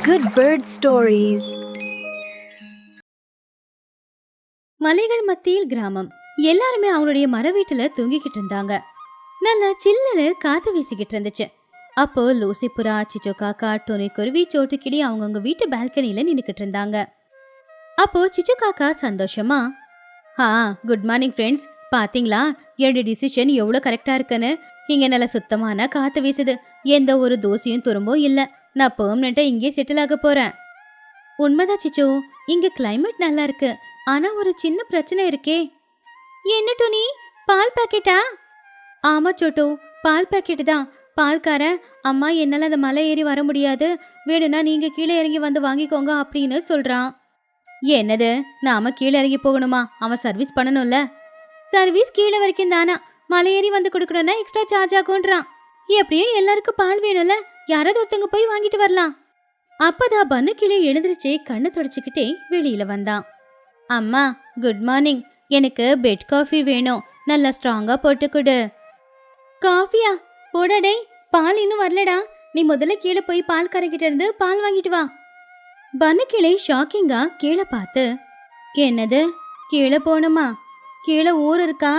Good Bird Stories. மலைகள் மத்தியில் கிராமம். எல்லாருமே அவங்களுடைய மர வீட்டுல தூங்கிக்கிட்டு இருந்தாங்க. நல்லா சில்லுன்னு காத்து வீசிக்கிட்டு இருந்துச்சு. அப்போ லூசி புறா, சிச்சோ காக்கா, டோனி குருவி, சோட்டுக்கிடி அவங்கவுங்க வீட்டு பால்கனில நின்னுக்கிட்டு இருந்தாங்க. அப்போ சிச்சு காக்கா சந்தோஷமா, குட் மார்னிங் ஃப்ரெண்ட்ஸ், பாத்தீங்களா என்னோட டிசிஷன் எவ்வளவு கரெக்டா இருக்குன்னு. இங்க நல்ல சுத்தமான காத்து வீசுது, எந்த ஒரு தூசியும் துரும்பும் இல்ல. நான் பெர்மனண்டா இங்கே செட்டில் ஆக போறேன். உண்மைதான் சிச்சு, இங்க கிளைமேட் நல்லா இருக்கு. ஆனா ஒரு சின்ன பிரச்சனை இருக்கே. என்ன டோனி, பால் பாக்கெட்டா? ஆமா சோட்டு, பால் பாக்கெட்டு தான். பால்கார, அம்மா என்னால அந்த மலை ஏறி வர முடியாது, வேணும்னா நீங்க கீழே இறங்கி வந்து வாங்கிக்கோங்க அப்படின்னு சொல்றான். என்னது, நாம கீழே இறங்கி போகணுமா? அவன் சர்வீஸ் பண்ணணும்ல. சர்வீஸ் கீழே வரைக்கும் தானா, மலை ஏறி வந்து கொடுக்கணும்னா எக்ஸ்ட்ரா சார்ஜ் ஆகும்ன்றான். எப்படியும் எல்லாருக்கும் பால் வேணும்ல, யாராவது ஒருத்தங்க போய் வாங்கிட்டு வரலாம். அப்பதான் பன்னு கீழே எழுந்திருச்சு கண்ணை தொடச்சிக்கிட்டே வெளியில வந்தான். அம்மா குட் மார்னிங், எனக்கு பெட் காஃபி வேணும், நல்லா ஸ்ட்ராங்கா போட்டு கொடு. காஃபியா? போடாடே, பால் இன்னும் வரலடா. நீ முதல்ல கீழே போய் பால் கரைக்கிட்ட இருந்து பால் வாங்கிட்டு வா. பன்னு கீழே ஷாக்கிங்கா கீழே பார்த்து, என்னது கீழே போகணுமா? கீழே ஊர் இருக்கா?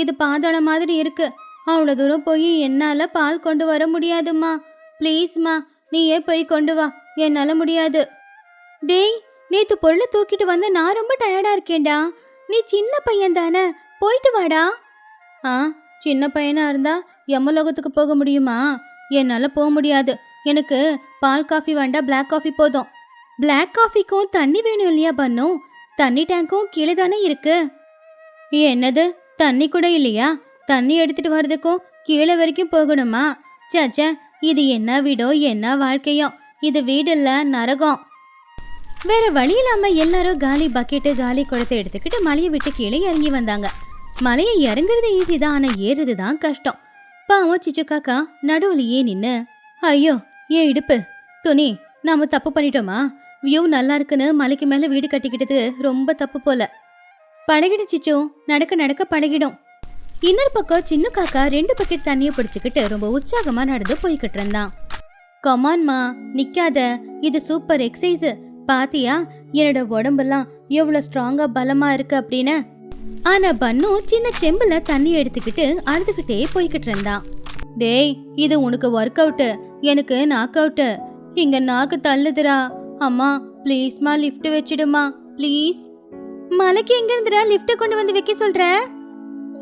இது பாதாள மாதிரி இருக்கு. அவ்வளோ தூரம் போய் என்னால பால் கொண்டு வர முடியாதும்மா. ப்ளீஸ்மா, நீயே போய் கொண்டு வா, என்னால முடியாது. டேய், நேத்து பொருளை தூக்கிட்டு வந்து நான் ரொம்ப டயர்டா இருக்கேன்டா. நீ சின்ன பையன் தானே, போயிட்டு வாடா. சின்ன பையனா இருந்தா யமலோகத்துக்கு போக முடியுமா? என்னால போக முடியாது. எனக்கு பால் காஃபி வேண்டாம், பிளாக் காஃபி போதும். பிளாக் காஃபிக்கும் தண்ணி வேணும் இல்லையா பன்னு? தண்ணி டேங்க்கும் கீழே தானே இருக்கு. என்னது, தண்ணி கூட இல்லையா? தண்ணி எடுத்துட்டு வர்றதுக்கும் கீழே வரைக்கும் போகணுமா? சாச்சா, இது என்ன வீடோ என்ன வாழ்க்கையோ, இது வீடு இல்ல, நரகம். வேற வழி இல்லாம எல்லாரும் காலி பக்கெட்டு காலி குடத்தை எடுத்துக்கிட்டு மலையை விட்டு கீழே இறங்கி வந்தாங்க. மலையை இறங்குறது ஈஸி தான், ஆனா ஏறுறது தான் கஷ்டம். பாவம் சிச்சு காக்கா நடுவுலையே நின்னு, ஐயோ ஏன் இடுப்பு. துணி, நாம தப்பு பண்ணிட்டோமா? வியூ நல்லா இருக்குன்னு மலைக்கு மேல வீடு கட்டிக்கிட்டது ரொம்ப தப்பு போல. பழகிடும் சிச்சு, நடக்க நடக்க பழகிடும். இன்னொரு பக்கம் சின்ன காக்கா 2 பக்கெட் தண்ணியை பிடிச்சுக்கிட்டு ரொம்ப உற்சாகமா நடந்து போய்கிட்டு இருந்தான். கமான்மா, நிக்காத, இது சூப்பர் எக்ஸசைஸ். பாத்தியா என்னோட உடம்பெல்லாம் எவ்வளவு ஸ்ட்ராங்கா பலமா இருக்கு அப்படின்னு. ஆனா பன்னு சின்ன செம்புல தண்ணி எடுத்துக்கிட்டு அழுதுகிட்டே போய்கிட்டு இருந்தான். டேய், இது உனக்கு ஒர்க் அவுட், எனக்கு நாக் அவுட். இங்க நாக்கு தள்ளுதுரா. அம்மா ப்ளீஸ்மா, லிஃப்ட் வச்சிடுமா ப்ளீஸ். மலைக்கு எங்க இருந்துடா லிஃப்ட் கொண்டு வந்து வைக்க சொல்ற?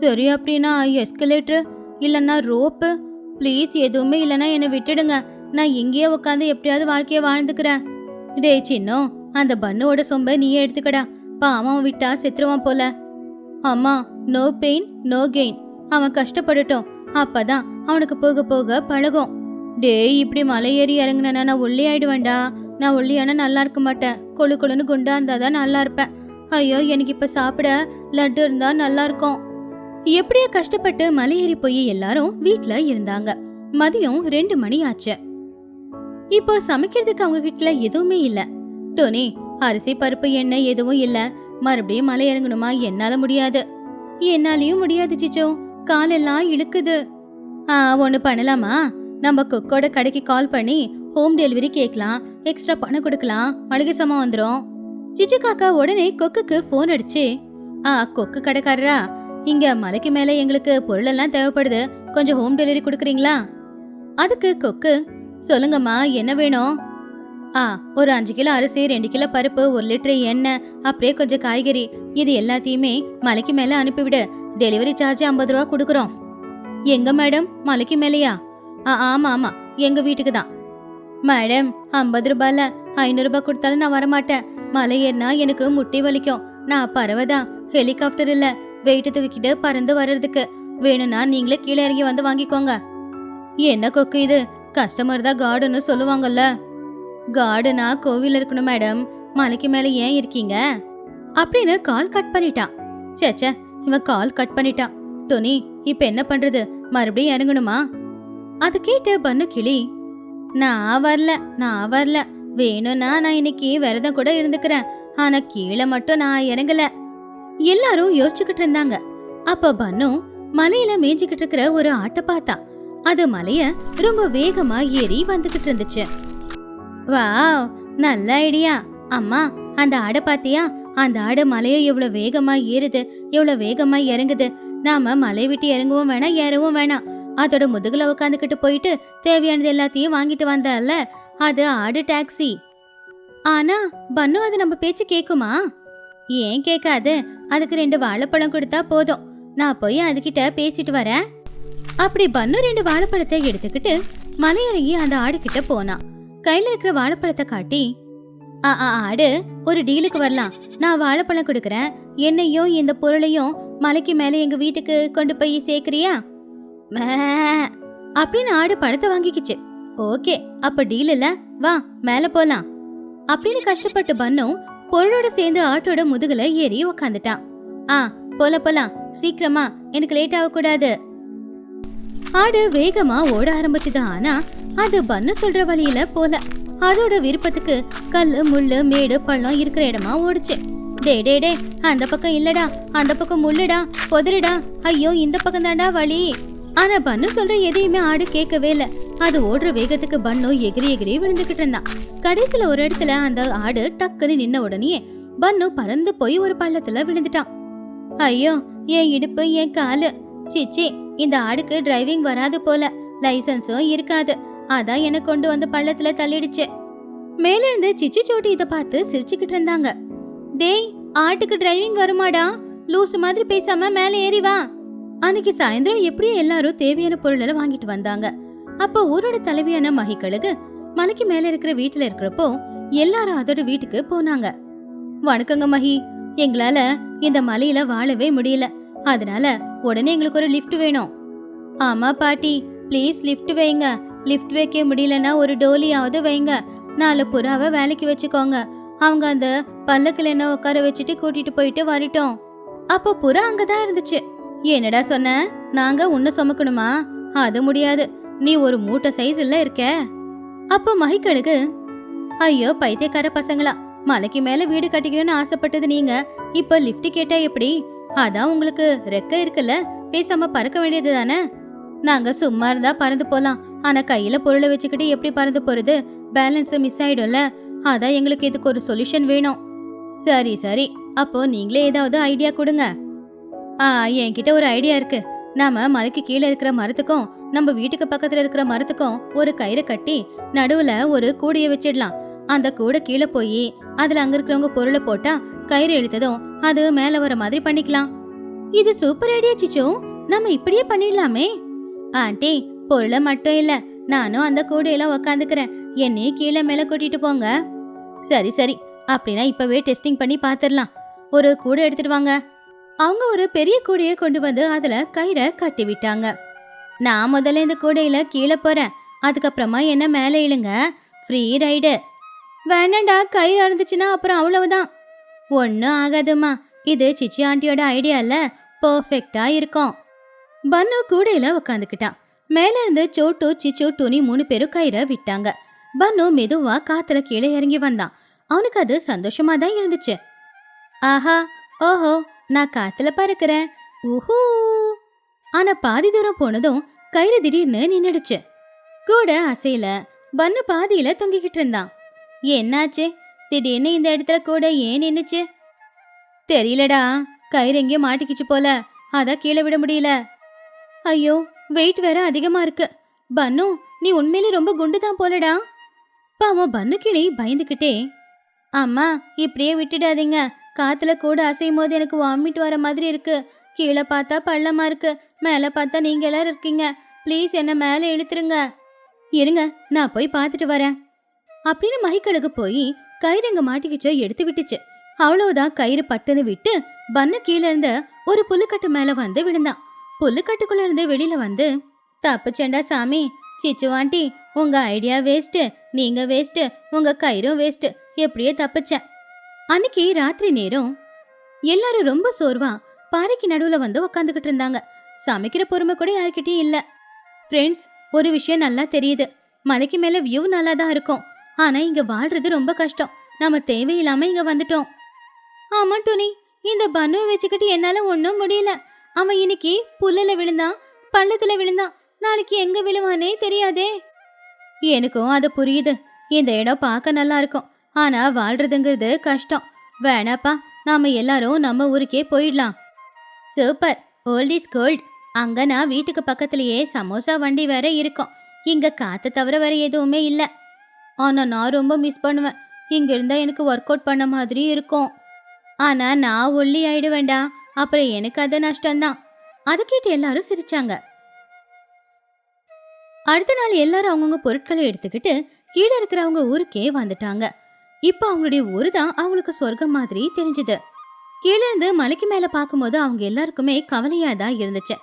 சரி, அப்படின்னா எஸ்கலேட்டர் இல்லைன்னா ரோப்பு. ப்ளீஸ், எதுவுமே இல்லைன்னா என்னை விட்டுடுங்க. நான் இங்கேயே உட்காந்து எப்படியாவது வாழ்க்கைய வாழ்ந்துக்கிறேன். டே சின்னோ, அந்த பன்னுவோட சொம்ப நீயே எடுத்துக்கடா. பாவம் விட்டா செத்துருவான் போல. அம்மா, நோ பெயின் நோ கெயின். அவன் கஷ்டப்படட்டும், அப்பதான் அவனுக்கு போக போக பழகும். டேய், இப்படி மலை ஏறி இறங்குனா நான் ஒல்லி ஆயிடுவேன்டா. நான் ஒல்லியானா நல்லா இருக்க மாட்டேன். கொழு கொழுன்னு குண்டா இருந்தாதான் நல்லா இருப்பேன். ஐயோ, எனக்கு இப்ப சாப்பிட லட்டு இருந்தா நல்லா இருக்கும். எப்படியோ கஷ்டப்பட்டு மலை ஏறி போய் எல்லாரும் வீட்டுல இருந்தாங்க. மதியம் 2 மணி ஆச்சு. இப்போ சமைக்கிறதுக்கு அவங்க வீட்டுல எதுவுமே இல்ல. டோனி, அரிசி பருப்பு எண்ணெய் எதுவும் இல்ல. மறுபடியும் மலை இறங்கணுமா? என்னால முடியாது. என்னாலையும் முடியாது சிச்சோ, காலெல்லாம் இழுக்குது. ஒண்ணு பண்ணலாமா? நம்ம கொக்கோட கடைக்கு கால் பண்ணி ஹோம் டெலிவரி கேட்கலாம். எக்ஸ்ட்ரா பணம் கொடுக்கலாம், மளிகை சாமான் வந்துடும். சிச்சு காக்கா உடனே கொக்குக்கு போன் அடிச்சு, கொக்கு கடைக்காரரா, இங்க மலைக்கு மேல எங்களுக்கு பொருள் எல்லாம் தேவைப்படுது, கொஞ்சம் ஹோம் டெலிவரி கொடுக்குறீங்களா? அதுக்கு கொக்கு, சொல்லுங்கம்மா, என்ன வேணும்? ஒரு 5 கிலோ அரிசி, 2 கிலோ பருப்பு, 1 லிட்டர் எண்ணெய், அப்படியே கொஞ்சம் காய்கறி, இது எல்லாத்தையுமே மலைக்கு மேல அனுப்பிவிடு. டெலிவரி சார்ஜ் 50 ரூபா கொடுக்குறோம். எங்க மேடம், மலைக்கு மேலையா? ஆமா ஆமா, எங்க வீட்டுக்கு தான். மேடம், 50 ரூபாய்ல 500 ரூபாய் கொடுத்தாலும் நான் வரமாட்டேன். மலை ஏறினா எனக்கு முட்டி வலிக்கும். நான் பறவைதான், ஹெலிகாப்டர் இல்ல, வெயிட்டு தூக்கிட்டு பறந்து வர்றதுக்கு. வேணும்னா நீங்களே கீழே இறங்கி வந்து வாங்கிக்கோங்க. என்ன கொக்கு இது, கஸ்டமர் தான் கார்டுன்னு சொல்லுவாங்கல்ல. கார்டுனா கோவில் இருக்கணும் மேடம், மலைக்கு மேல ஏன் இருக்கீங்க அப்படின்னு கால் கட் பண்ணிட்டான். சேச்சே, இவன் கால் கட் பண்ணிட்டான். டோனி, இப்ப என்ன பண்றது? மறுபடியும் இறங்கணுமா? அது கேட்டு பன்னு கிளி, நான் வரல. வேணும்னா நான் இன்னைக்கு விரதம் கூட இருந்துக்கிறேன். ஆனா கீழே மட்டும் நான் இறங்கல. எல்லாரும் யோசிச்சுக்கிட்டு இருந்தாங்க. அப்ப பன்னு மலையில மேய்ஞ்சிக்கிட்டு இருக்கிற ஒரு ஆட்டை பார்த்தா. அது மலைய ரொம்ப வேகமா ஏறி வந்துகிட்டு இருந்துச்சு. வாவ், நல்ல ஐடியா. அம்மா, அந்த ஆடை பாத்தியா? அந்த ஆடு மலையை எவ்வளவு வேகமா ஏறுது, எவ்வளவு வேகமா இறங்குது. நாம மலை விட்டு இறங்கவும் வேணாம், ஏறவும் வேணாம். அதோட முதுகுல உட்காந்துக்கிட்டு போயிட்டு தேவையானது எல்லாத்தையும் வாங்கிட்டு வந்தல, அது ஆடு டாக்ஸி. ஆனா பன்னு அது நம்ம பேச்சு கேக்குமா? ஏன் கேட்காது? அதுக்கு 2 வாழைப்பழம் கொடுத்தா போதும். நான் போய் அதுகிட்ட பேசிட்டு வரேன். அப்படி பன்னு 2 வாழைப்பழத்தை எடுத்துக்கிட்டு மலையிறங்கி அந்த ஆடு கிட்ட போனான். கையில இருக்கிற வாழைப்பழத்தை காட்டி, ஆடு, ஒரு டீலுக்கு வரலாம். நான் வாழைப்பழம் கொடுக்கறேன். என்னையும் இந்த பொருளையும் மலைக்கு மேல எங்க வீட்டுக்கு கொண்டு போய் சேர்க்கறியா? அப்படின்னு ஆடு பழத்தை வாங்கிக்கிச்சு. ஓகே, அப்ப டீல் இல்ல, வா மேல போலாம் அப்படின்னு கஷ்டப்பட்டு பன்னும் பொருளோட சேர்ந்து ஆட்டோட முதுகுல ஏறி உக்காந்துட்டான். போலாம், சீக்கிரமா, எனக்கு லேட் ஆகக்கூடாது. ஆடு வேகமா ஓட ஆரம்பிச்சுது. ஆனா அது பன்னு சொல்ற வழியில போல. அதோட விருப்பத்துக்கு கல்லு, முள்ளு, மேடு, பள்ளம் இருக்கிற இடமா ஓடுச்சு. டே, அந்த பக்கம் இல்லடா, அந்த பக்கம் முள்ளுடா, பொதருடா, ஐயோ இந்த பக்கம் தாண்டா வழி. ஆனா பன்னு சொல்ற எதையுமே ஆடு கேட்கவே இல்ல. அது ஓடுற வேகத்துக்கு பன்னு எகிரி எகிரி விழுந்துகிட்டு இருந்தான். கடைசியில ஒரு இடத்துல அந்த ஆடு டக்குன்னு நின்ன உடனே பன்னு பறந்து போய் ஒரு பள்ளத்துல விழுந்துட்டான். ஐயோ, என் இடுப்பு, என் காலு. சிச்சி, இந்த ஆடுக்கு டிரைவிங் வராது போல, லைசன்ஸும் இருக்காது. அதான் என்ன கொண்டு வந்து பள்ளத்துல தள்ளிடுச்சு. மேல இருந்து சிச்சி சோட்டி இத பார்த்து சிரிச்சுக்கிட்டு இருந்தாங்க. டேய், ஆட்டுக்கு டிரைவிங் வருமாடா? லூசு மாதிரி பேசாம மேல ஏறி வா. அன்னைக்கு சாயந்தரம் எப்படியும் எல்லாரும் தேவையான பொருளை வாங்கிட்டு வந்தாங்க. அப்போ ஊரோட தலைவியான மகிக்கழுகு மலைக்கு மேல இருக்கிற வீட்டுல இருக்கிறப்போ எல்லாரும் அதோட வீட்டுக்கு போனாங்க. வணக்கங்க மகி, எங்களால இந்த மலையில வாழவே முடியல, அதனால உடனே எங்களுக்கு ஒரு லிஃப்ட் வேணும். ஆமா பாட்டி, ப்ளீஸ் லிஃப்ட் வைங்க. லிஃப்ட் வைக்க முடியலன்னா ஒரு டோலியாவது வைங்க. 4 புறாவை வேலைக்கு வச்சுக்கோங்க. அவங்க அந்த பல்லக்குல என்ன உட்கார வச்சுட்டு கூட்டிட்டு போயிட்டு வரட்டும். அப்போ புறா அங்கதான் இருந்துச்சு. என்னடா சொன்ன? நாங்க உன்னை சுமக்கணுமா? அது முடியாது, நீ ஒரு மூட்டை சைஸ்ல இருக்க. அப்போ மகிக்கழுகு, ஐயோ பைத்தியக்கார பசங்களா, மலைக்கு மேல வீடு கட்டிக்கணும்னு ஆசைப்பட்டது நீங்க, இப்ப லிஃப்ட் கேட்டா எப்படி? அதான் உங்களுக்கு ரெக்க இருக்குல்ல, பேசாம பறக்க வேண்டியது தானே. நாங்க சும்மா இருந்தா பறந்து போலாம், ஆனா கையில பொருளை வச்சுக்கிட்டு எப்படி பறந்து போறது? பேலன்ஸ் மிஸ் ஆயிடும்ல. அதான் எங்களுக்கு இதுக்கு ஒரு சொல்யூஷன் வேணும். சரி, அப்போ நீங்களே ஏதாவது ஐடியா கொடுங்க. என்கிட்ட ஒரு ஐடியா இருக்கு. நாம மலைக்கு கீழே இருக்கிற மரத்துக்கும் நம்ம வீட்டுக்கு பக்கத்துல இருக்கிற மரத்துக்கும் ஒரு கயிறு கட்டி நடுவுல ஒரு கூடைய வச்சிடலாம். அந்த கூடை கீழே போய் அதுல அங்க இருக்கிறவங்க பொருளை போட்டா கயிறு இழுத்ததும் அது மேல வர மாதிரி பண்ணிக்கலாம். இது சூப்பர் ஐடியா சிச்சு, நம்ம இப்படியே பண்ணிடலாமே. ஆண்டி, பொருளை மட்டும் இல்ல, நானும் அந்த கூடையில உக்காந்துக்கிறேன். என்னையும் கீழே மேல கூட்டிட்டு போங்க. சரி, அப்படின்னா இப்பவே டெஸ்டிங் பண்ணி பாத்துடலாம். ஒரு கூடை எடுத்துட்டு வாங்க. அவங்க ஒரு பெரிய கூடையை கொண்டு வந்து அதுல கயிறை கட்டி விட்டாங்க. நான் முதல்ல இந்த கூடையில கீழே போறேன், அதுக்கப்புறமா என்ன மேலே இழுங்க. Free ride. வேணாண்டா, கயிறு இருந்துச்சுன்னா அப்புறம் அவ்வளவுதான். ஒன்னும் ஆகாதுமா, இது சிச்சி ஆண்டியோட ஐடியா இல்ல, பர்ஃபெக்டா இருக்கும். பன்னு கூடையில உக்காந்துக்கிட்டான். மேல இருந்து சோட்டு, சிச்சு, துணி 3 பேரும் கயிறை விட்டாங்க. பன்னு மெதுவா காத்துல கீழே இறங்கி வந்தான். அவனுக்கு அது சந்தோஷமா தான் இருந்துச்சு. ஆஹா, ஓஹோ, நான் காத்துல பறக்கிறேன், ஊஹூ. ஆனா பாதி தூரம் போனதும் கயிறு திடீர்னு நின்னுடுச்சு. கூட அசையில. பன்னு பாதியில தொங்கிக்கிட்டு இருந்தான். என்னாச்சு? திடீர்னு இந்த இடத்துல கூட ஏன் நின்னுச்சு? தெரியலடா, கயிறு எங்கேயோ மாட்டிக்கிச்சு போல, அதான் கீழே விட முடியல. ஐயோ, வெயிட் வேற அதிகமா இருக்கு. பன்னு, நீ உண்மையிலே ரொம்ப குண்டுதான் போலடா. பாவம் பன்னு கிளி பயந்துக்கிட்டே, அம்மா இப்படியே விட்டுடாதீங்க, காத்துல கூட அசையும் போது எனக்கு வாமிட் வர மாதிரி இருக்கு. கீழே பார்த்தா பள்ளமா இருக்கு, மேல பார்த்தா நீங்க எல்லாரும் இருக்கீங்க. ப்ளீஸ் என்ன மேலே இழுத்துருங்க. இருங்க, நான் போய் பார்த்துட்டு வரேன் அப்படின்னு மகிக்கழுகு போய் கயிறு எங்க மாட்டிக்கிச்சோ எடுத்து விட்டுச்சு. அவ்வளவுதான், கயிறு பட்டுன்னு விட்டு பன்னு கீழே இருந்த ஒரு புல்லுக்கட்டு மேல வந்து விழுந்தான். புல்லுக்கட்டுக்குள்ள இருந்து வெளியில வந்து, தப்புச்சேண்டா சாமி, சிச்சு ஆண்டி, உங்க ஐடியா வேஸ்ட், நீங்க வேஸ்ட், உங்க கயிறும் வேஸ்ட், எப்படியே தப்புச்சேன். அன்னைக்கு ராத்திரி நேரம் எல்லாரும் ரொம்ப சோர்வா பாறைக்கு நடுவுல வந்து உக்காந்துக்கிட்டு இருந்தாங்க. சமைக்கிற பொறுமை கூட யாருக்கிட்டையும் இல்ல. ஃப்ரெண்ட்ஸ், ஒரு விஷயம் நல்லா தெரியுது. மலைக்கு மேல வியூ நல்லா தான் இருக்கும், ஆனா இங்க வாழ்றது ரொம்ப கஷ்டம். நாம தேவையில்லாம இங்க வந்துட்டோம். ஆமா டோனி, இந்த பன்னுவை வச்சுக்கிட்டு என்னால ஒன்னும் முடியல. அவன் இன்னைக்கு புல்லுல விழுந்தான், பள்ளத்துல விழுந்தான், நாளைக்கு எங்க விழுவானே தெரியாதே. எனக்கும் அது புரியுது. இந்த இடம் பார்க்க நல்லா இருக்கும், ஆனா வாழ்றதுங்கிறது கஷ்டம். வேணாப்பா, நாம எல்லாரும் நம்ம ஊருக்கே போயிடலாம். Super, old is gold. அங்க நான் வீட்டுக்கு பக்கத்திலேயே சமோசா வண்டி வேற இருக்கும். இங்க காத்து தவிர வேற எதுவுமே இல்ல. ஆனா நான் ரொம்ப மிஸ் பண்ணுவேன். இங்க இருந்தா எனக்கு ஒர்க் அவுட் பண்ண மாதிரி இருக்கும். ஆனா நான் ஒல்லி ஆயிடுவேண்டா. அப்புறம் எனக்கு அது நஷ்டம்தான். அதை கேட்டு எல்லாரும் சிரிச்சாங்க. அடுத்த நாள் எல்லாரும் அவங்கவுங்க பொருட்களை எடுத்துக்கிட்டு கீழே இருக்கிறவங்க ஊருக்கே வந்துட்டாங்க. இப்ப அவங்களுடைய ஊரு தான் அவங்களுக்கு சொர்க்கம் மாதிரி தெரிஞ்சது. கீழே இருந்து மலைக்கு மேல பார்க்கும்போது அவங்க எல்லாருக்குமே கவலையா தான் இருந்துச்சு.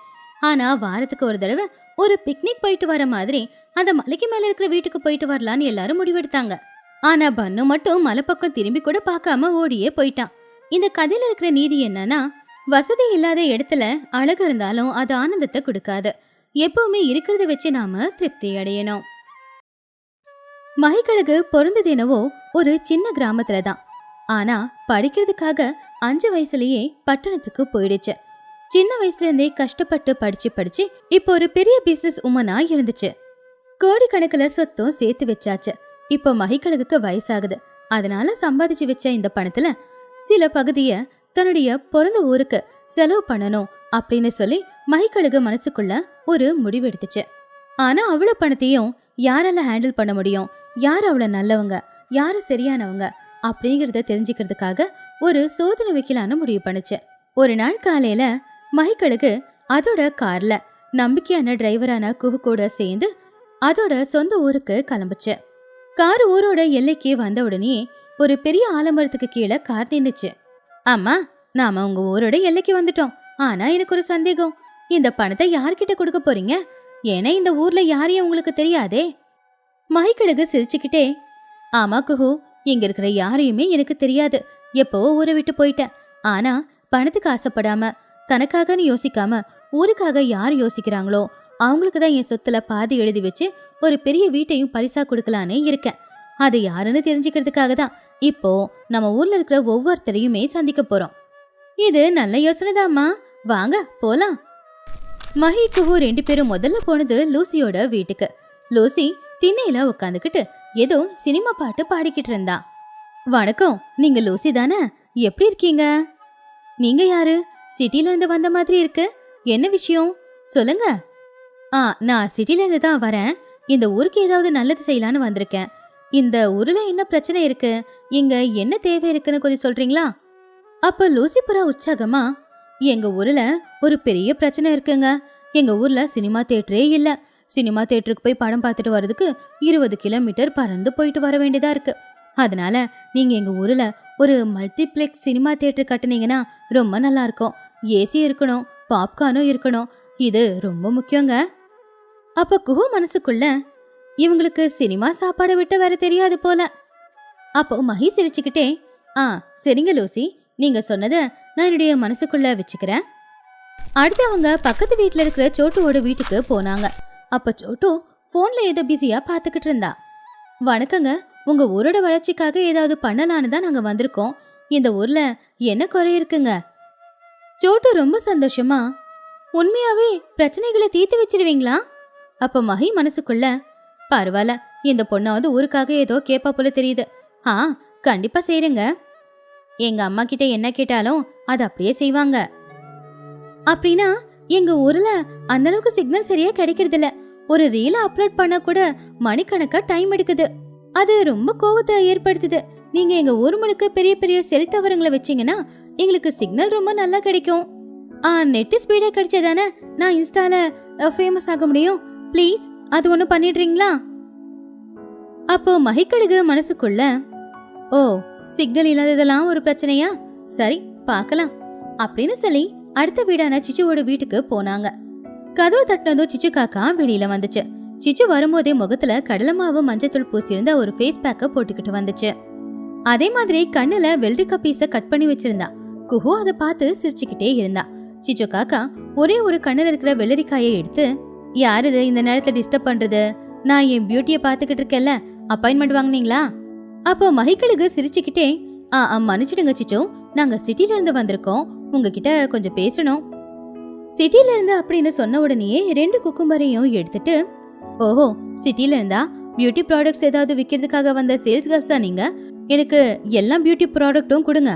ஆனா வாரத்துக்கு ஒரு தடவை ஒரு பிக்னிக் போயிட்டு வர மாதிரி அந்த மலைக்கு மேல இருக்கிற வீட்டுக்கு போயிட்டு வரலான்னு எல்லாரும் முடிவெடுத்தாங்க. ஆனா பன்னு மட்டும் மலை பக்கம் திரும்பி கூட பார்க்காம ஓடியே போயிட்டான். இந்த கதையில இருக்கிற நீதி என்னன்னா, வசதி இல்லாத இடத்துல அழகு இருந்தாலும் அது ஆனந்தத்தை கொடுக்காது. எப்பவுமே இருக்கிறத வச்சு நாம திருப்தி அடையணும். மகிக்கழகு பிறந்தது என்னவோ ஒரு சின்ன கிராமத்துல தான். ஆனா படிக்கிறதுக்காக 5 வயசுலயே பட்டணத்துக்கு போயிடுச்சு. சின்ன வயசுல இருந்தே கஷ்டப்பட்டு படிச்சு இப்போ ஒரு பெரிய பிசினஸ் உமனா இருந்துச்சு. கோடிக்கணக்கில் சொத்தும் சேர்த்து வச்சாச்சு. இப்போ மகிக்கழகுக்கு வயசாகுது. அதனால சம்பாதிச்சு வச்ச இந்த பணத்துல சில பகுதிய தன்னுடைய பிறந்த ஊருக்கு செலவு பண்ணணும் அப்படின்னு சொல்லி மகிக்கழகு மனசுக்குள்ள ஒரு முடிவு எடுத்துச்சு. ஆனா அவ்வளவு பணத்தையும் யாரெல்லாம் ஹேண்டில் பண்ண முடியும், யார் அவ்வளவு நல்லவங்க, யாரு சரியானவங்க அப்படிங்கறத தெரிஞ்சுக்கிறதுக்காக ஒரு சோதனை வைக்கலான்னு முடிவு பண்ணுச்சு. ஒரு நாள் காலையில மகிக்கழகு அதோட கார்ல நம்பிக்கையான டிரைவரான குஹு கூட சேர்ந்து அதோட சொந்த ஊருக்கு கிளம்புச்சு. கார் ஊரோட எல்லைக்கு வந்த உடனே ஒரு பெரிய ஆலமரத்துக்கு கீழே கார் நின்னுச்சு. அம்மா, நாம உங்க ஊரோட எல்லைக்கு வந்துட்டோம். ஆனா எனக்கு ஒரு சந்தேகம். இந்த பணத்தை யார்கிட்ட கொடுக்க போறீங்க? ஏன்னா இந்த ஊர்ல யாரையும் உங்களுக்கு தெரியாதே. மகிக்கழகு சிரிச்சுக்கிட்டே, ஆமா குஹு, இங்க இருக்கிற யாரையுமே எனக்கு தெரியாது. எப்போ ஊரை விட்டு போயிட்டேன். ஆனா பணத்துக்கு ஆசைப்படாம தனக்காகன்னு யோசிக்காம ஊருக்காக யார் யோசிக்கிறாங்களோ அவங்களுக்கு தான் என் சொத்துல பாதி எழுதி வச்சு ஒரு பெரிய வீட்டையும் பரிசா கொடுக்கலான்னு இருக்கேன். அது யாருன்னு தெரிஞ்சுக்கிறதுக்காக தான் இப்போ நம்ம ஊர்ல இருக்கிற ஒவ்வொருத்தரையுமே சந்திக்க போறோம். இது நல்ல யோசனை தான்மா, வாங்க போலாம். மஹி குஹு 2 பேரும் முதல்ல போனது லூசியோட வீட்டுக்கு. லூசி திண்ணையில உட்காந்துக்கிட்டு ஏதோ சினிமா பாட்டு பாடிக்கிட்டு இருந்தா. வணக்கம், நீங்க லூசி தானே? எப்படி இருக்கீங்க? நீங்க யாரு? சிட்டில இருந்து வந்த மாதிரி இருக்கு. என்ன விஷயம் சொல்லுங்க. நான் சிட்டில இருந்து தான் வரேன். இந்த ஊருக்கு ஏதாவது நல்லது செய்யலான்னு வந்திருக்கேன். இந்த ஊர்ல என்ன பிரச்சனை இருக்கு, இங்க என்ன தேவை இருக்குன்னு கொஞ்சம் சொல்றீங்களா? அப்ப லூசி புறா உற்சாகமா, எங்க ஊர்ல ஒரு பெரிய பிரச்சனை இருக்குங்க. எங்க ஊர்ல சினிமா தியேட்டரே இல்ல. சினிமா தியேட்டருக்கு போய் படம் பார்த்துட்டு வர்றதுக்கு 20 கிலோமீட்டர் பறந்து போயிட்டு வர வேண்டியதா இருக்கு. அதனால நீங்க எங்க ஊர்ல ஒரு மல்டிப்ளெக்ஸ் சினிமா தியேட்டர் கட்டுனீங்கன்னா ரொம்ப நல்லா இருக்கும். ஏசி இருக்கணும், பாப்கார்னும் இருக்கணும். இது ரொம்ப முக்கியங்க. அப்ப குஹு மனசுக்குள்ள, இவங்களுக்கு சினிமா சாப்பாடை விட்டு வேற தெரியாது போல. அப்போ மஹி சிரிச்சுக்கிட்டே, சரிங்க லூசி, நீங்க சொன்னத நான் என்னுடைய மனசுக்குள்ள வச்சுக்கிறேன். அடுத்து அவங்க பக்கத்து வீட்டுல இருக்கிற சோட்டுவோட வீட்டுக்கு போனாங்க. அப்ப சோட்டு போன்ல ஏதோ பிஸியா பாத்துக்கிட்டு இருந்தா. வணக்கங்க, உங்க ஊரோட வளர்ச்சிக்காக ஏதாவது பண்ணலான்னு தான் நாங்க வந்திருக்கோம். இந்த ஊர்ல என்ன குறை இருக்குங்க? சோட்டு ரொம்ப சந்தோஷமா, உண்மையாவே பிரச்சனைகளை தீர்த்து வச்சிருவீங்களா? அப்ப மஹி மனசுக்குள்ள, பரவாயில்ல, இந்த பொண்ணாவது ஊருக்காக ஏதோ கேப்பா போல தெரியுது. கண்டிப்பா செய்றேங்க. எங்க அம்மா கிட்ட என்ன கேட்டாலும் அது அப்படியே செய்வாங்க. அப்படின்னா எங்க ஊர்ல அந்த அளவுக்கு சிக்னல் சரியா கிடைக்கிறது இல்ல. ஒரு ரீல அப்லோட் பண்ண கூட மணிக்கணக்கா டைம் எடுக்குது. அது ரொம்ப கோவத்தை ஏற்படுத்துது. நீங்க எங்க ஊர் முழுக்க பெரிய பெரிய செல் டவருங்களை வச்சீங்கன்னா எங்களுக்கு சிக்னல் ரொம்ப நல்லா கிடைக்கும். நெட் ஸ்பீடா கிடைச்சதானே நான் இன்ஸ்டால ஃபேமஸ் ஆக முடியும். ப்ளீஸ் அது ஒண்ணு பண்ணிடுறீங்களா? அப்போ மகிக்கழுகு மனசுக்குள்ள, ஓ, சிக்னல் இல்லாததெல்லாம் ஒரு பிரச்சனையா? சரி பார்க்கலாம் அப்படின்னு சொல்லி அடுத்த வீடான சிச்சுவோட வீட்டுக்கு போனாங்க. கதவு தட்டினதும் சிச்சு காக்கா வெளியில வந்துச்சு. சிச்சு வரும்போதே முகத்துல கடலமாவு மஞ்சத்தூள் பூசியிருந்த ஒரு ஃபேஸ் பேக்க போட்டுக்கிட்டு வந்துச்சு. அதே மாதிரி கண்ணுல வெள்ளரிக்காய் பீஸ கட் பண்ணி வச்சிருந்தா. குஹு அதை பார்த்து சிரிச்சுக்கிட்டே இருந்தா. சிச்சு காக்கா ஒரே ஒரு கண்ணுல இருக்கிற வெள்ளரிக்காயை எடுத்து, யாருது இந்த நேரத்துல டிஸ்டர்ப் பண்றது? நான் என் பியூட்டியை பாத்துக்கிட்டு இருக்கேன்ல, அப்பாயின்மெண்ட் வாங்கினீங்களா? அப்போ மகிக்கழுகு சிரிச்சுக்கிட்டே, மன்னிச்சிடுங்க சிச்சு, நாங்க சிட்டில இருந்து வந்திருக்கோம், உங்ககிட்ட கொஞ்சம் பேசணும். சிட்டில இருந்து அப்படின்னு சொன்ன உடனே 2 குக்கும்பரையும் எடுத்துட்டு, ஓஹோ, சிட்டில இருந்தா பியூட்டி ப்ராடக்ட்ஸ் ஏதாவது விக்கிறதுக்காக வந்த சேல்ஸ் கேர்ள்ஸ் தான் நீங்க? எனக்கு எல்லா பியூட்டி ப்ராடக்ட்டும் கொடுங்க.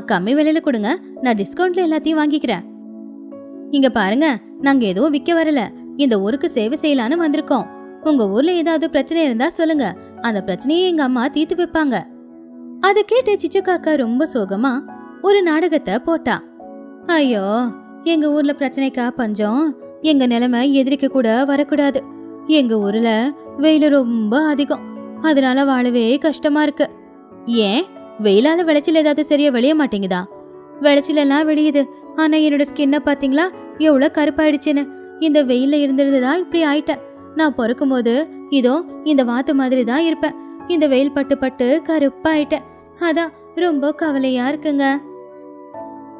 கம்மி விலையில கொடுங்க, நான் டிஸ்கவுண்ட்ல எல்லாத்தையும் வாங்கிக்கிறேன். இங்க பாருங்க, நாங்க எதுவும் விற்க வரல, இந்த ஊருக்கு சேவை செய்யலான்னு வந்திருக்கோம். உங்க ஊர்ல ஏதாவது பிரச்சனை இருந்தா சொல்லுங்க, அந்த பிரச்சனையை எங்க அம்மா தீர்த்து வைப்பாங்க. அதை கேட்டு சிச்சு காக்கா ரொம்ப சோகமா ஒரு நாடகத்தை போட்டா. ஐயோ, எங்க ஊர்ல பிரச்சனைக்கா பஞ்சம், எங்க நிலைமை எதிரிக்க கூட வரக்கூடாது. எங்க ஊர்ல வெயில் ரொம்ப அதிகம், அதனால வாழவே கஷ்டமா இருக்கு. ஏன், வெயிலால விளைச்சல் ஏதாவது சரியா விளைய மாட்டேங்குதா? விளைச்சல் எல்லாம் வெளியுது, ஆனா என்னோட ஸ்கின்ன பாத்தீங்களா எவ்வளவு கருப்பாயிடுச்சுன்னு. இந்த வெயில்ல இருந்திருந்ததா இப்படி ஆயிட்டேன். நான் பிறக்கும் போது இதோ இந்த வாத்து மாதிரி தான் இருப்பேன். இந்த வெயில் பட்டு பட்டு கருப்பாயிட்டேன். அதான் ரொம்ப கவலையா இருக்குங்க.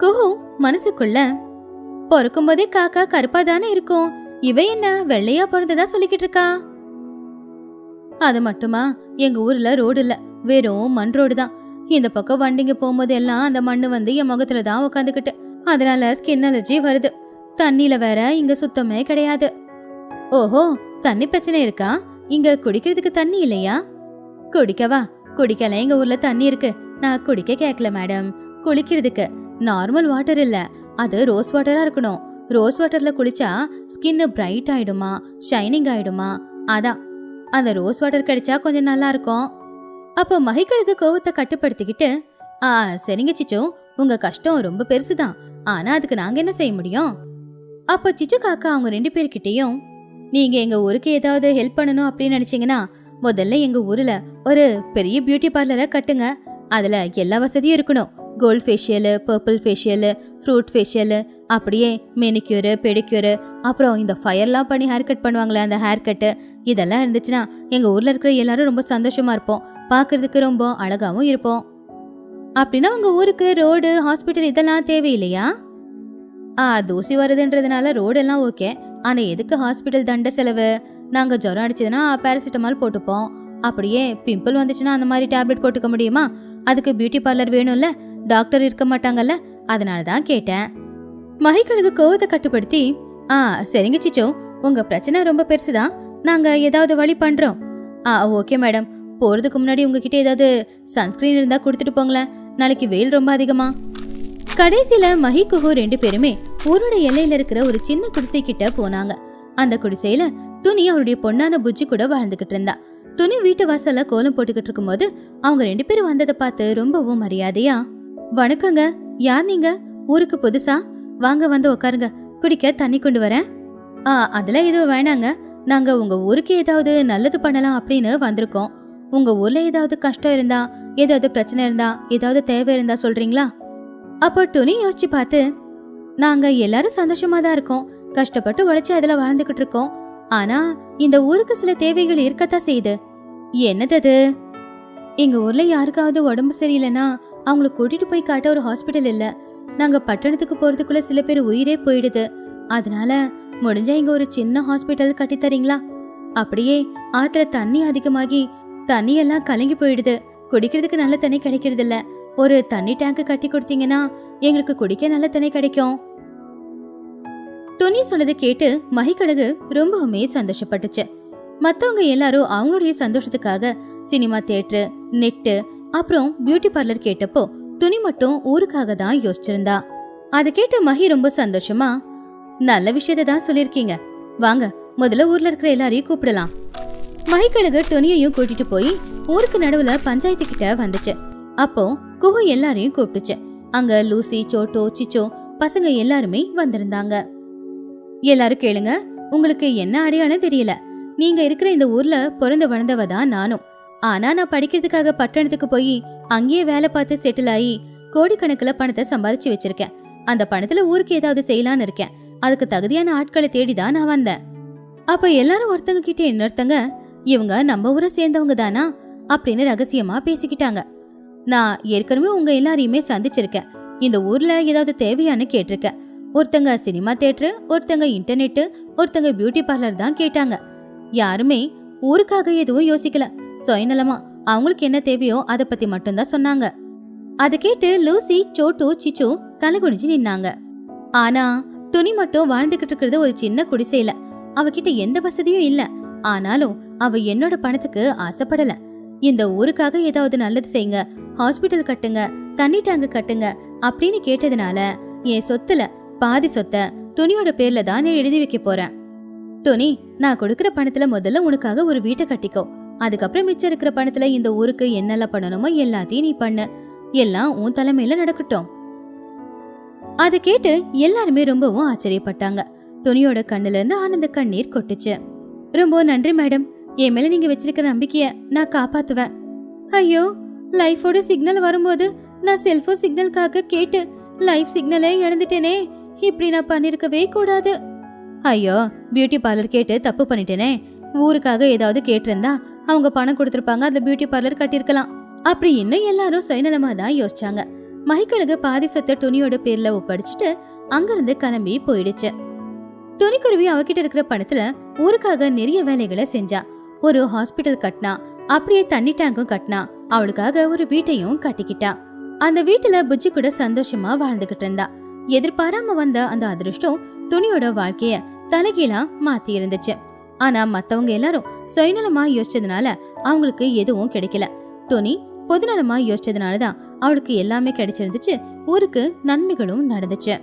குஹு மனசுக்குள்ள, பிறக்கும் போதே காக்கா கருப்பா தானே இருக்கும், இவ என்ன வெள்ளையா பிறந்ததா சொல்லிக்கிட்டு இருக்கா? அது மட்டுமா, எங்க ஊர்ல ரோடு இல்ல, வெறும் மண் ரோடு தான். இந்த பக்கம் வண்டிங்க போகும்போது எல்லாம் அந்த மண்ணு வந்து என் முகத்துல தான் உக்காந்துக்கிட்டு, அதனால ஸ்கின் அலர்ஜி வருது. தண்ணியில வேற இங்க சுத்தமே கிடையாது. ஓஹோ, தண்ணி பிரச்சனை இருக்கா? இங்க குடிக்கிறதுக்கு தண்ணி இல்லையா? குடிக்கவா? குடிக்கலாம், எங்க ஊர்ல தண்ணி இருக்கு. நான் குடிக்க கேட்கல மேடம், குளிக்கிறதுக்கு. நார்மல் வாட்டர் இல்ல, அது ரோஸ் வாட்டரா இருக்கணும். ரோஸ் வாட்டர்ல குளிச்சா ஸ்கின் பிரைட் ஆயிடுமா, ஷைனிங் ஆயிடுமா, அதான் அந்த ரோஸ் வாட்டர் கிடைச்சா கொஞ்சம் நல்லா இருக்கும். அப்போ மகிக்கழுகு கோவத்தை கட்டுப்படுத்திக்கிட்டு, சரிங்க சிச்சு, உங்க கஷ்டம் ரொம்ப பெருசுதான், ஆனா அதுக்கு நாங்க என்ன செய்ய முடியும்? அப்போ சிச்சு காக்கா அவங்க 2 பேர்கிட்டையும், நீங்க எங்க ஊருக்கு ஏதாவது ஹெல்ப் பண்ணணும் அப்படின்னு நினைச்சீங்கன்னா முதல்ல எங்க ஊர்ல ஒரு பெரிய பியூட்டி பார்லரை கட்டுங்க. அதுல எல்லா வசதியும் இருக்கணும். Gold facial, purple facial, fruit facial, அப்படியே மெனிக்யூரு, பெடிக்யூரு, அப்புறம் இந்த ஃபயர்லாம் பண்ணி ஹேர் கட் பண்ணுவாங்களே அந்த ஹேர் கட்டு, இதெல்லாம் இருந்துச்சுன்னா எங்க ஊர்ல இருக்கிற எல்லாரும் ரொம்ப சந்தோஷமா இருப்போம், பார்க்கறதுக்கு ரொம்ப அழகாவும் இருப்போம். அப்படின்னா உங்க ஊருக்கு ரோடு, ஹாஸ்பிட்டல் இதெல்லாம் தேவையில்லையா? தூசி வருதுன்றதுனால ரோடு எல்லாம் ஓகே, ஆனா எதுக்கு ஹாஸ்பிட்டல் தண்ட செலவு? நாங்க ஜுரம் அடிச்சதுன்னா பேராசிட்டமால் போட்டுப்போம், அப்படியே பிம்பிள் வந்துச்சுன்னா அந்த மாதிரி டேப்லெட் போட்டுக்க முடியுமா? அதுக்கு பியூட்டி பார்லர் வேணும்ல, டாக்டர் இருக்க மாட்டாங்கல்ல, அதனால தான் கேட்டேன். மகிக்கழுகு கோவத்தை கட்டுப்படுத்தி, சரிங்க சிச்சோ, உங்க பிரச்சனை ரொம்ப பெருசுதான், நாங்க ஏதாவது வழி பண்றோம். ஓகே மேடம், போறதுக்கு முன்னாடி உங்ககிட்ட ஏதாவது சன்ஸ்கிரீன் இருந்தா கொடுத்துட்டு போங்களேன், நாளைக்கு வெயில் ரொம்ப அதிகமா. கடைசியில மஹி குஹு 2 பேருமே ஊரோட எல்லையில இருக்கிற ஒரு சின்ன குடிசை கிட்ட போனாங்க. அந்த குடிசையில துணி அவருடைய பொண்ணான புஜ்ஜி கூட வாழ்ந்துகிட்டு இருந்தா. துணி வீட்டு வாசல்ல கோலம் போட்டுக்கிட்டு இருக்கும் போது அவங்க 2 பேரும் வந்ததை பார்த்து ரொம்பவும் மரியாதையா, வணக்கங்க, யார் நீங்க? ஊருக்கு புதுசா? வாங்க வந்து உட்காருங்க, குடிக்க தண்ணி கொண்டு வரேன். அதெல்லாம் எதுவும் வேணாங்க, நாங்க உங்க ஊருக்கு ஏதாவது நல்லது பண்ணலாம் அப்படின்னு வந்திருக்கோம். உங்க ஊர்ல ஏதாவது கஷ்டம் இருந்தா, ஏதாவது பிரச்சனை இருந்தா, ஏதாவது தேவை இருந்தா சொல்றீங்களா? அப்போ துணி யோசிச்சு பார்த்து, நாங்க எல்லாரும் சந்தோஷமா தான் இருக்கோம், கஷ்டப்பட்டு உழைச்சு அதுல வாழ்ந்துகிட்டு இருக்கோம். ஆனா இந்த ஊருக்கு சில தேவைகள் இருக்கத்தான் செய்யுது. என்னது அது? எங்க ஊர்ல யாருக்காவது உடம்பு சரியில்லைன்னா அவங்களை கூட்டிட்டு போய் காட்ட ஒரு ஹாஸ்பிட்டல் இல்ல. நாங்க பட்டணத்துக்கு போறதுக்குள்ள சில பேர் உயிரே போயிடுது. அதனால முடிஞ்சா இங்க ஒரு சின்ன ஹாஸ்பிட்டல் கட்டி தரீங்களா? அப்படியே ஆத்துல தண்ணி அதிகமாகி தண்ணி எல்லாம் கலங்கி போயிடுது, குடிக்கிறதுக்கு நல்ல தண்ணி கிடைக்கிறது இல்ல. ஒரு தண்ணி டேங்க் கட்டி கொடுத்தீங்கன்னா எங்களுக்கு குடிக்க நல்ல தண்ணி கிடைக்கும். துணி சொன்னதை கேட்டு மகிக்கழுகு ரொம்பவுமே சந்தோஷப்பட்டுச்சு. மத்தவங்க எல்லாரும் அவங்களுடைய சந்தோஷத்துக்காக சினிமா தியேட்டரு, நெட்டு, அப்புறம் பியூட்டி பார்லர் கேட்டப்போ துணி மட்டும் ஊருக்காக தான் யோசிச்சிருந்தா. அதை கேட்ட மகி ரொம்ப சந்தோஷமா, நல்ல விஷயத்தை தான் சொல்லிருக்கீங்க, வாங்க முதல்ல ஊர்ல இருக்கிற எல்லாரையும் கூப்பிடலாம். மகிக்கழுகு துணியையும் கூட்டிட்டு போய் ஊருக்கு நடுவுல பஞ்சாயத்து கிட்ட வந்துச்சு. அப்போ குஹு எல்லாரையும் கூப்பிட்டுச்சு. அங்க லூசி, சோட்டோ, சிச்சோ பசங்க எல்லாருமே வந்திருந்தாங்க. எல்லாரும் கேளுங்க, உங்களுக்கு என்ன அடையாளம் தெரியல, நீங்க இருக்கிற இந்த ஊர்ல பிறந்து வளர்ந்தவ தான் நானும். ஆனா நான் படிக்கிறதுக்காக பட்டணத்துக்கு போய் அங்கேயே வேலை பார்த்து செட்டில் ஆகி கோடிக்கணக்குல பணத்தை சம்பாதிச்சு வச்சிருக்கேன். அந்த பணத்துல ஊருக்கு ஏதாவது செய்யலான்னு இருக்கேன். அதுக்கு தகுதியான ஆட்களை தேடிதான் நான் வந்தேன். அப்ப எல்லாரும் ஒருத்தங்க கிட்ட இன்னொருத்தங்க, இவங்க நம்ம ஊரை சேர்ந்தவங்க தானா அப்படின்னு ரகசியமா பேசிக்கிட்டாங்க. நான் ஏற்கனவே உங்க எல்லாரையுமே சந்திச்சிருக்கேன். இந்த ஊர்ல ஏதாவது தேவையான்னு கேட்டிருக்கேன். ஒருத்தங்க சினிமா தியேட்டரு, ஒருத்தங்க இன்டர்நெட்டு, ஒருத்தங்க பியூட்டி பார்லர் தான் கேட்டாங்க. யாருமே ஊருக்காக எதுவும் யோசிக்கல, சுயநலமா அவங்களுக்கு என்ன தேவையோ அதை பத்தி மட்டும்தான் சொன்னாங்க. அதை கேட்டு லூசி, சோட்டு, சிச்சு தலை குனிஞ்சு நின்னாங்க. ஆனா துணி மட்டும் வாழ்ந்துகிட்டு இருக்கிறது ஒரு சின்ன குடிசையில. அவகிட்ட எந்த வசதியும் இல்ல. ஆனாலும் அவ என்னோட பணத்துக்கு ஆசைப்படல. இந்த ஊருக்காக ஏதாவது நல்லது செய்யுங்க, ஹாஸ்பிட்டல் கட்டுங்க, தண்ணி டேங்க் கட்டுங்க அப்படின்னு கேட்டதுனால என் சொத்துல பாதி சொத்தை துணியோட பேர்ல தான் நான் எழுதி வைக்க போறேன். துணி, நான் கொடுக்கற பணத்துல முதல்ல உனக்காக ஒரு வீட்டை கட்டிக்கோ. அதுக்கப்புறம் மிச்சம் இருக்கிற பணத்துல இந்த ஊருக்கு என்னெல்லாம் பண்ணணுமோ எல்லாத்தையும் நீ பண்ணு. எல்லாம் உன் தலைமையில நடக்கட்டும். அதை கேட்டு எல்லாருமே ரொம்பவும் ஆச்சரியப்பட்டாங்க. துணியோட கண்ணுல இருந்து ஆனந்த கண்ணீர் கொட்டுச்சு. ரொம்ப நன்றி மேடம், என் மேல நீங்க வச்சிருக்கிற நம்பிக்கைய நான் காப்பாத்துவேன். ஐயோ, லைஃபோட சிக்னல் வரும்போது நான் செல்போன் சிக்னலுக்காக கேட்டு லைஃப் சிக்னலே இழந்துட்டேனே. இப்படி நான் பண்ணிருக்கவே கூடாது. ஐயோ, பியூட்டி பார்லர் கேட்டு தப்பு பண்ணிட்டேனே. ஊருக்காக ஏதாவது கேட்டிருந்தா அவங்க பணம் கொடுத்திருப்பாங்க, அதுல பியூட்டி பார்லர் கட்டிருக்கலாம். அப்படி இன்னும் எல்லாரும் சுயநலமா தான் யோசிச்சாங்க. மகிக்கழகு பாதி சொத்தை துணியோட பேர்ல ஒப்படைச்சிட்டு அங்கிருந்து கிளம்பி போயிடுச்சு. துணிக்குருவி அவகிட்ட இருக்கிற பணத்துல ஊருக்காக நிறைய வேலைகளை செஞ்சா. ஒரு ஹாஸ்பிட்டல் கட்டினா, அப்படியே தண்ணி டேங்கும் கட்டினா, அவளுக்காக ஒரு வீட்டையும் கட்டிக்கிட்டா. அந்த வீட்டுல புஜ்ஜி கூட சந்தோஷமா வாழ்ந்துகிட்டு இருந்தா. எதிர்பாராம வந்த அந்த அதிர்ஷ்டம் துணியோட வாழ்க்கைய தலைகீழா மாத்தி இருந்துச்சு. ஆனா மத்தவங்க எல்லாரும் சுயநலமா யோசிச்சதுனால அவங்களுக்கு எதுவும் கிடைக்கல. துணி பொதுநலமா யோசிச்சதுனாலதான் அவளுக்கு எல்லாமே கிடைச்சிருந்துச்சு. ஊருக்கு நன்மைகளும் நடந்துச்சு.